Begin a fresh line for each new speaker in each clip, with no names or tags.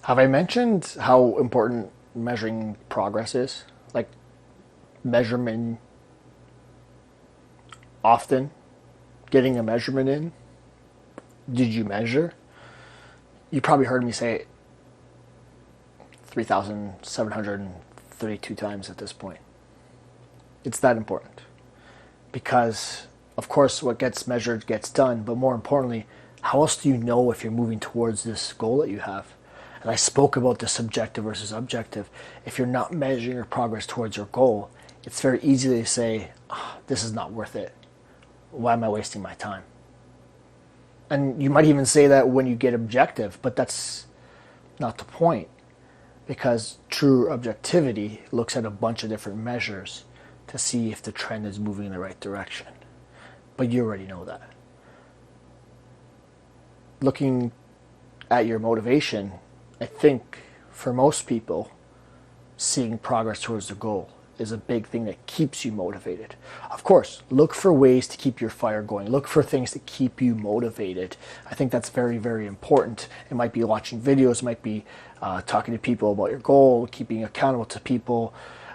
Have I mentioned how important measuring progress is? Like measurement often, getting a measurement in. Did you measure? You probably heard me say it 3,732 times at this point. It's that important. Because, of course, what gets measured gets done, but more importantly, how else do you know if you're moving towards this goal that you have? And I spoke about the subjective versus objective. If you're not measuring your progress towards your goal, it's very easy to say, this is not worth it. Why am I wasting my time? And you might even say that when you get objective, but that's not the point. Because true objectivity looks at a bunch of different measures to see if the trend is moving in the right direction. But you already know that. Looking at your motivation, I think for most people, seeing progress towards the goal is a big thing that keeps you motivated. Of course, look for ways to keep your fire going. Look for things to keep you motivated. I think that's very, very important. It might be watching videos, it might be talking to people about your goal, keeping accountable to people.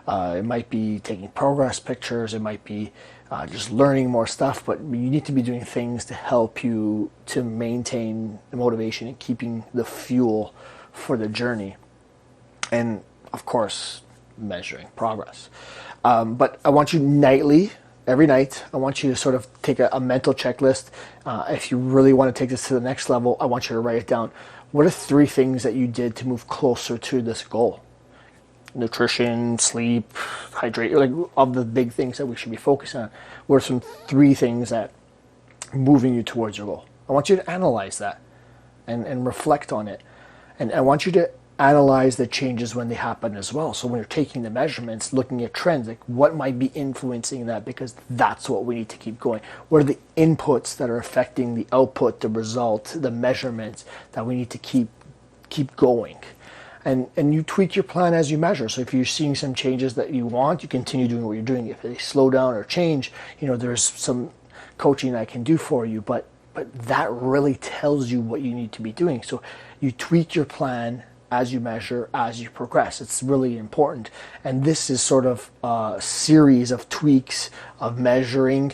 It might be taking progress pictures. It might be just learning more stuff. But you need to be doing things to help you to maintain the motivation and keeping the fuel for the journey. And of course, measuring progress. But I want you nightly, every night, I want you to sort of take a mental checklist. If you really want to take this to the next level, I want you to write it down. What are 3 things that you did to move closer to this goal? Nutrition, sleep, hydrate, like of the big things that we should be focusing on. What are some 3 things that are moving you towards your goal? I want you to analyze that and reflect on it. And I want you to analyze the changes when they happen as well. So when you're taking the measurements, looking at trends, like what might be influencing that, because that's what we need to keep going. What are the inputs that are affecting the output, the result, the measurements that we need to keep going? And you tweak your plan as you measure. So if you're seeing some changes that you want, you continue doing what you're doing. If they slow down or change, there's some coaching I can do for you, but that really tells you what you need to be doing. So you tweak your plan as you measure, as you progress. It's really important. And this is sort of a series of tweaks of measuring,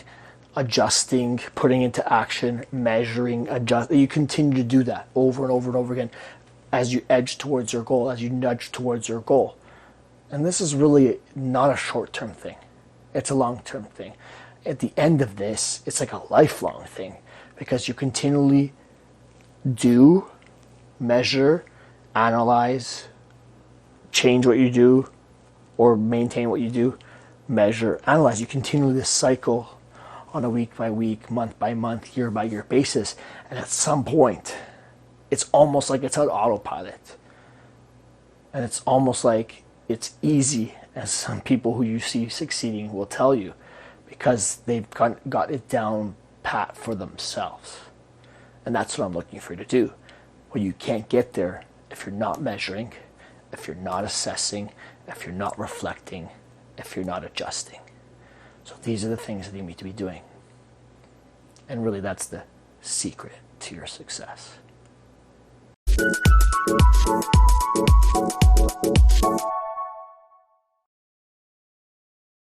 adjusting, putting into action, measuring, adjust. You continue to do that over and over and over again as you edge towards your goal, as you nudge towards your goal. And this is really not a short-term thing. It's a long-term thing. At the end of this, it's like a lifelong thing, because you continually do, measure, analyze, change what you do, or maintain what you do, measure, analyze. You continue this cycle on a week-by-week, month-by-month, year-by-year basis. And at some point, it's almost like it's on autopilot. And it's almost like it's easy, as some people who you see succeeding will tell you, because they've got it down pat for themselves. And that's what I'm looking for you to do. Well, you can't get there if you're not measuring, if you're not assessing, if you're not reflecting, if you're not adjusting. So these are the things that you need to be doing. And really, that's the secret to your success.